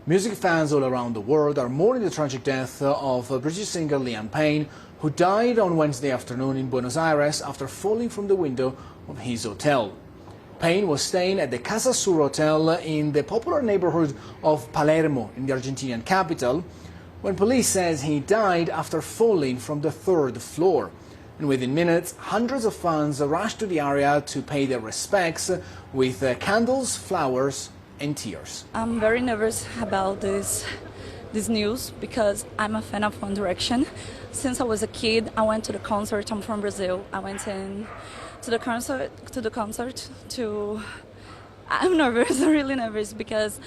Music fans all around the world are mourning the tragic death of British singer Liam Payne, who died on Wednesday afternoon in Buenos Aires after falling from the window of his hotel. Payne was staying at the Casa Sur Hotel in the popular neighborhood of Palermo in the Argentinian capital, when police says he died after falling from the third floor. And within minutes, hundreds of fans rushed to the area to pay their respects with candles, flowers and tears. I'm very nervous about this news because I'm a fan of One Direction. Since I was a kid, I went to the concert. I'm from Brazil. I went in to the concert. I'm nervous, really nervous, because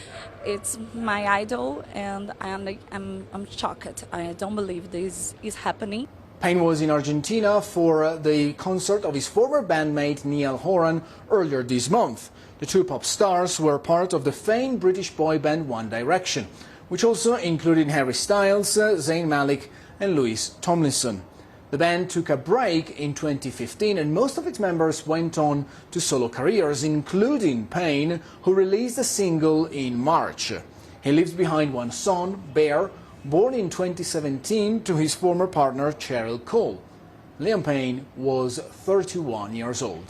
it's my idol, and I'm shocked. I don't believe this is happening. Payne was in Argentina for the concert of his former bandmate Niall Horan earlier this month. The two pop stars were part of the famed British boy band One Direction, which also included Harry Styles, Zayn Malik and Louis Tomlinson. The band took a break in 2015 and most of its members went on to solo careers, including Payne, who released a single in March. He leaves behind one son, Bear, born in 2017 to his former partner Cheryl Cole. Liam Payne was 31 years old.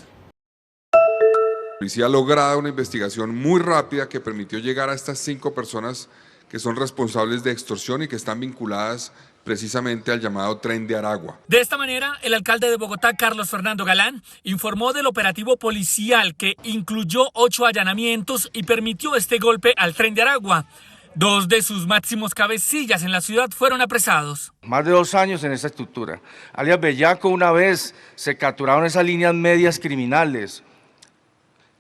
La policía ha logrado una investigación muy rápida que permitió llegar a estas 5 personas que son responsables de extorsión y que están vinculadas precisamente al llamado Tren de Aragua. De esta manera, el alcalde de Bogotá, Carlos Fernando Galán, informó del operativo policial que incluyó 8 allanamientos y permitió este golpe al Tren de Aragua. 2 de sus máximos cabecillas en la ciudad fueron apresados. Más de 2 años en esta estructura. Alias Bellaco, una vez se capturaron esas líneas medias criminales,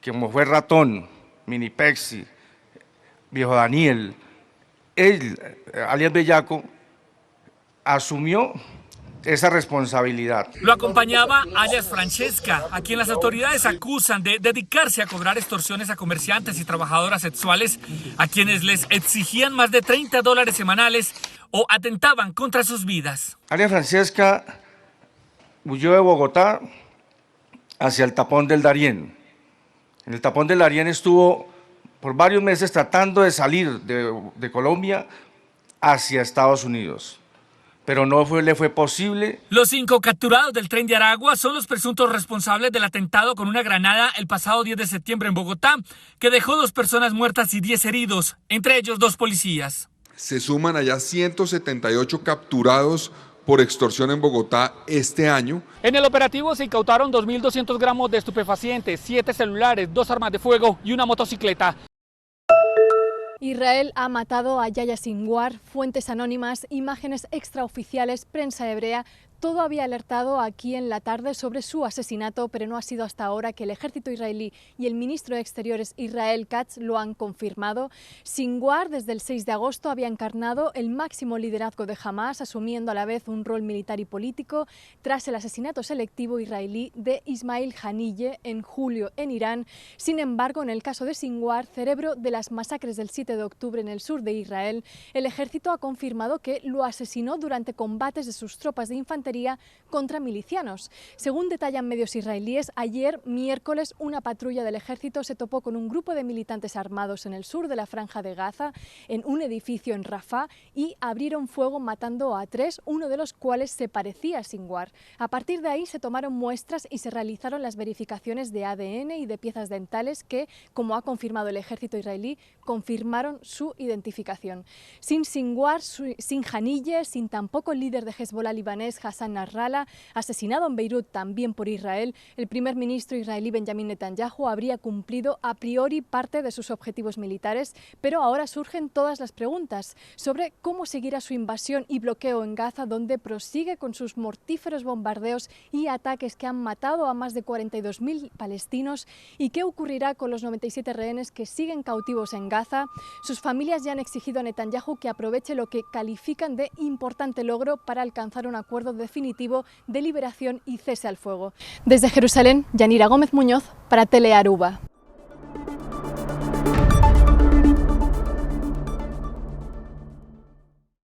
como fue Ratón, Mini Pepsi, Viejo Daniel. Él, alias Bellaco, asumió esa responsabilidad. Lo acompañaba alias Francesca, a quien las autoridades acusan de dedicarse a cobrar extorsiones a comerciantes y trabajadoras sexuales, a quienes les exigían más de $30 semanales o atentaban contra sus vidas. Alias Francesca huyó de Bogotá hacia el Tapón del Darién. En el Tapón del Darién estuvo por varios meses tratando de salir de Colombia hacia Estados Unidos, pero no le fue posible. Los 5 capturados del Tren de Aragua son los presuntos responsables del atentado con una granada el pasado 10 de septiembre en Bogotá, que dejó 2 personas muertas y 10 heridos, entre ellos 2 policías. Se suman allá 178 capturados por extorsión en Bogotá este año. En el operativo se incautaron 2.200 gramos de estupefacientes, 7 celulares, 2 armas de fuego y una motocicleta. Israel ha matado a Yahya Sinwar, fuentes anónimas, imágenes extraoficiales, prensa hebrea. Todo había alertado aquí en la tarde sobre su asesinato, pero no ha sido hasta ahora que el ejército israelí y el ministro de Exteriores Israel Katz lo han confirmado. Sinwar desde el 6 de agosto había encarnado el máximo liderazgo de Hamas, asumiendo a la vez un rol militar y político tras el asesinato selectivo israelí de Ismail Haniyeh en julio en Irán. Sin embargo, en el caso de Sinwar, cerebro de las masacres del 7 de octubre en el sur de Israel, el ejército ha confirmado que lo asesinó durante combates de sus tropas de infantería contra milicianos. Según detallan medios israelíes, ayer, miércoles, una patrulla del ejército se topó con un grupo de militantes armados en el sur de la Franja de Gaza, en un edificio en Rafah, y abrieron fuego matando a 3, uno de los cuales se parecía a Sinwar. A partir de ahí se tomaron muestras y se realizaron las verificaciones de ADN y de piezas dentales que, como ha confirmado el ejército israelí, confirmaron su identificación. Sin Sinwar, sin Haniyeh, sin tampoco el líder de Hezbollah libanés Hassan Nasrallah, asesinado en Beirut también por Israel, el primer ministro israelí Benjamin Netanyahu habría cumplido a priori parte de sus objetivos militares, pero ahora surgen todas las preguntas sobre cómo seguirá su invasión y bloqueo en Gaza, donde prosigue con sus mortíferos bombardeos y ataques que han matado a más de 42.000 palestinos, y qué ocurrirá con los 97 rehenes que siguen cautivos en Gaza. Sus familias ya han exigido a Netanyahu que aproveche lo que califican de importante logro para alcanzar un acuerdo definitivo de liberación y cese al fuego. Desde Jerusalén, Yanira Gómez Muñoz para Telearuba.